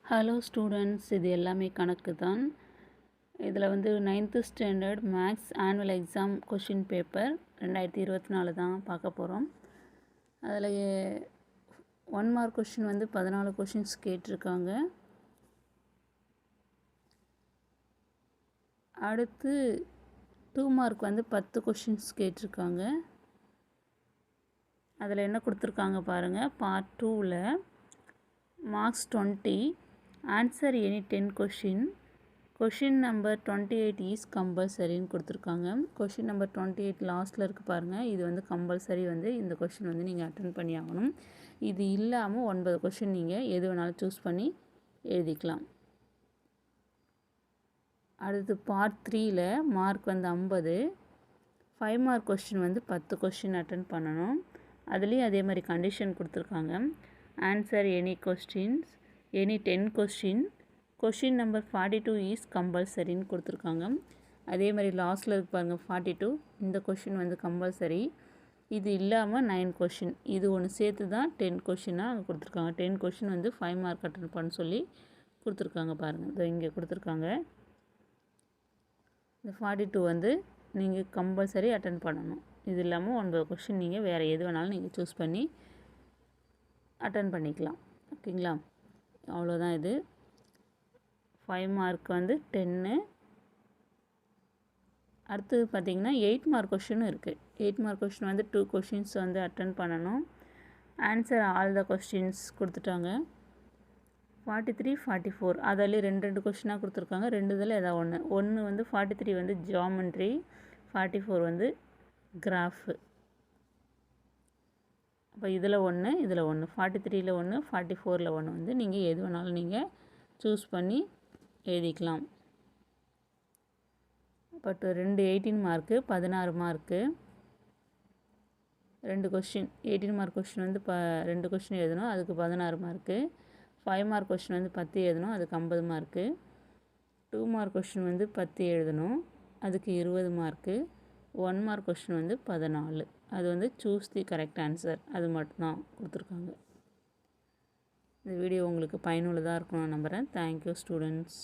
Hello students, இது எல்லாமே கணக்கு தான். இதில் வந்து 9th standard maths annual exam question paper 2024 தான் பார்க்க போகிறோம். அதில் 1 மார்க் கொஷின் வந்து 14 கொஷின்ஸ் கேட்டிருக்காங்க. அடுத்து 2 மார்க் வந்து 10 கொஷின்ஸ் கேட்டிருக்காங்க. அதில் என்ன கொடுத்துருக்காங்க பாருங்கள். பார்ட் 2ல் marks 20, answer any 10 question number 28 is கம்பல்சரின்னு கொடுத்துருக்காங்க. கொஷின் நம்பர் 28 லாஸ்ட்டில் இருக்குது பாருங்கள். இது வந்து கம்பல்சரி, வந்து இந்த கொஷின் வந்து நீங்கள் அட்டன் பண்ணி ஆகணும். இது இல்லாமல் 9 கொஷின் நீங்கள் எது வேணாலும் சூஸ் பண்ணி எழுதிக்கலாம். அடுத்து பார்ட் 3ல் மார்க் வந்து 50, 5 மார்க் கொஷின் வந்து 10 கொஷின் அட்டன் பண்ணணும். அதுலேயும் அதே மாதிரி கண்டிஷன் கொடுத்துருக்காங்க. Answer any questions any 10 question number 42 is கம்பல்சரின்னு கொடுத்துருக்காங்க. அதே மாதிரி லாஸ்ட்டில் இருக்கு பாருங்கள் 42, இந்த கொஷின் வந்து கம்பல்சரி. இது இல்லாமல் 9 கொஷின், இது ஒன்று சேர்த்து தான் 10 கொஷினாக அங்கே கொடுத்துருக்காங்க. 10 கொஷின் வந்து 5 மார்க் அட்டன் பண்ண சொல்லி கொடுத்துருக்காங்க பாருங்கள். இதோ இங்கே கொடுத்துருக்காங்க. இந்த 42 வந்து நீங்கள் கம்பல்சரி அட்டன் பண்ணணும். இது இல்லாமல் 9 கொஷின் நீங்கள் வேறு எது வேணாலும் நீங்கள் சூஸ் பண்ணி அட்டன் பண்ணிக்கலாம். ஓகேங்களா? அவ்வளோதான். இது 5 மார்க் வந்து 10. அடுத்தது பார்த்திங்கன்னா 8 மார்க் கொஷினும் இருக்குது. 8 மார்க் கொஷின் வந்து 2 கொஷின்ஸ் வந்து அட்டன் பண்ணணும். ஆன்சர் ஆல் த கொஸ்டின்ஸ் கொடுத்துட்டாங்க. 43, 44 அதில் 2 கொஷினாக கொடுத்துருக்காங்க. 2 இதில் ஏதாவது ஒன்று வந்து 43 வந்து ஜியாமெண்ட்ரி, 44 வந்து கிராஃபு. அப்போ இதில் ஒன்று, இதில் ஒன்று, 43ல் ஒன்று, 44ல் ஒன்று வந்து நீங்கள் எது வேணாலும் நீங்கள் சூஸ் பண்ணி எழுதிக்கலாம். But 2 18 mark, 16 mark, 2 question 18 mark question வந்து 2 கொஷின் எழுதணும், அதுக்கு 16 மார்க்கு. 5 மார்க் கொஷின் வந்து 10 எழுதணும், அதுக்கு 50 மார்க்கு. 2 மார்க் கொஷின் வந்து 10 எழுதணும், அதுக்கு 20 மார்க்கு. 1 மார்க் கொஷின் வந்து 14. அது வந்து சூஸ் தி கரெக்ட் ஆன்சர், அது மட்டும்தான் கொடுத்துருக்காங்க. இந்த வீடியோ உங்களுக்கு பயனுள்ளதாக இருக்கும்னு நம்புகிறேன். Thank you students.